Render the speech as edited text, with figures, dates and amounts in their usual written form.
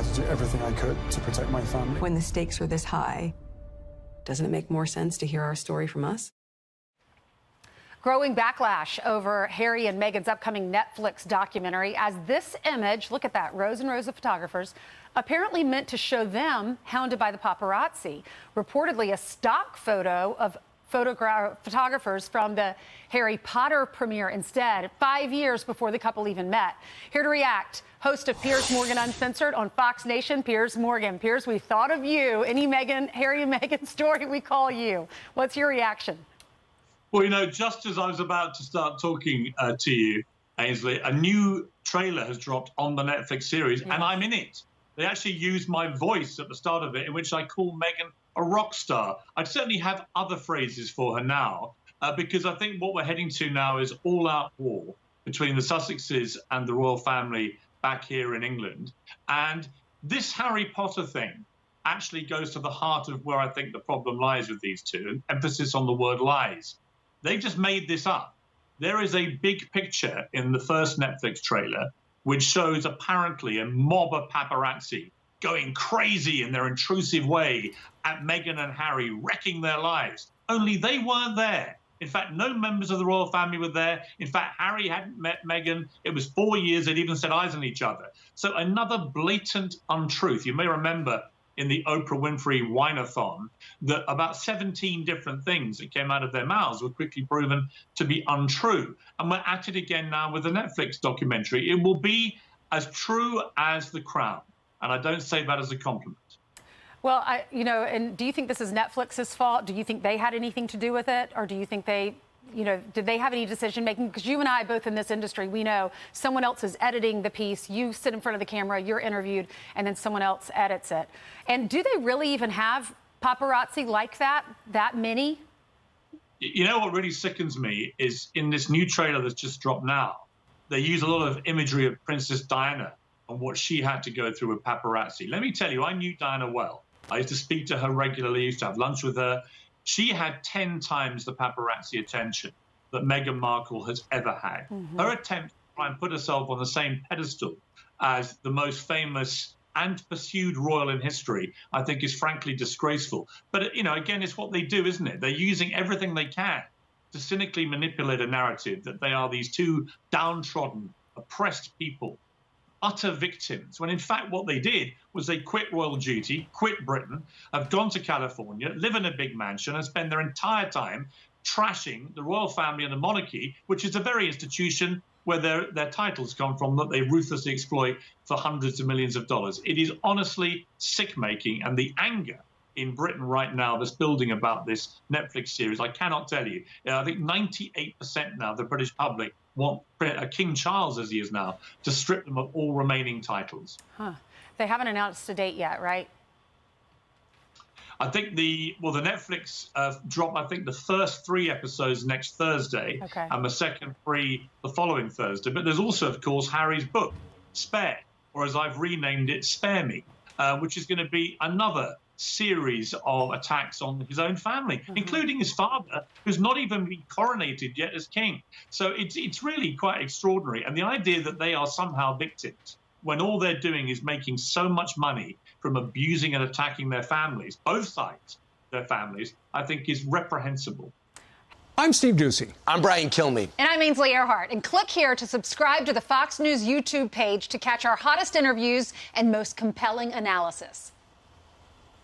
had to do everything I could to protect my family. When the stakes are this high, doesn't it make more sense to hear our story from us? Growing backlash over Harry and Meghan's upcoming Netflix documentary as this image, look at that, rows and rows of photographers, apparently meant to show them hounded by the paparazzi. Reportedly a stock photo of photographers from the Harry Potter premiere instead, 5 years before the couple even met. Here to react, host of Piers Morgan Uncensored on Fox Nation, Piers Morgan. Piers, we thought of you. Any Harry and Meghan story, we call you. What's your reaction? Well, you know, just as I was about to start talking to you, Ainsley, a new trailer has dropped on the Netflix series, and I'm in it. They actually used my voice at the start of it, in which I call Meghan a rock star. I'd certainly have other phrases for her now, because I think what we're heading to now is all-out war between the Sussexes and the royal family back here in England. And this Harry Potter thing actually goes to the heart of where I think the problem lies with these two, and emphasis on the word lies. They just made this up. There is a big picture in the first Netflix trailer which shows apparently a mob of paparazzi going crazy in their intrusive way at Meghan and Harry, wrecking their lives. Only they weren't there. In fact, no members of the royal family were there. In fact, Harry hadn't met Meghan. It was 4 years they'd even set eyes on each other. So another blatant untruth. You may remember in the Oprah Winfrey Wine-a-thon that about 17 different things that came out of their mouths were quickly proven to be untrue. And we're at it again now with the Netflix documentary. It will be as true as The Crown. And I don't say that as a compliment. Well, and do you think this is Netflix's fault? Do you think they had anything to do with it? Or do you think they, did they have any decision making? Because you and I, both in this industry, we know someone else is editing the piece. You sit in front of the camera, you're interviewed, and then someone else edits it. And do they really even have paparazzi like that many? You know what really sickens me is in this new trailer that's just dropped now, they use a lot of imagery of Princess Diana and what she had to go through with paparazzi. Let me tell you, I knew Diana well. I used to speak to her regularly, used to have lunch with her. She had 10 times the paparazzi attention that Meghan Markle has ever had. Her attempt to try and put herself on the same pedestal as the most famous and pursued royal in history, I think is frankly disgraceful. But, again, it's what they do, isn't it? They're using everything they can to cynically manipulate a narrative that they are these two downtrodden, oppressed people, utter victims, when in fact what they did was they quit royal duty, quit Britain, have gone to California, live in a big mansion and spend their entire time trashing the royal family and the monarchy, which is a very institution where their titles come from that they ruthlessly exploit for hundreds of millions of dollars. It is honestly sick-making, and the anger in Britain right now that's building about this Netflix series, I cannot tell you. I think 98% now of the British public want King Charles, as he is now, to strip them of all remaining titles. They haven't announced a date yet, right? I think the Netflix drop, I think the first 3 episodes next Thursday, and the second 3 the following Thursday. But there's also, of course, Harry's book, Spare, or as I've renamed it, Spare Me, which is going to be another series of attacks on his own family, including his father, who's not even been coronated yet as king. So it's really quite extraordinary. And the idea that they are somehow victims when all they're doing is making so much money from abusing and attacking their families, both sides of their families, I think is reprehensible. I'm Steve Doocy. I'm Brian Kilmeade. And I'm Ainsley Earhart. And click here to subscribe to the Fox News YouTube page to catch our hottest interviews and most compelling analysis.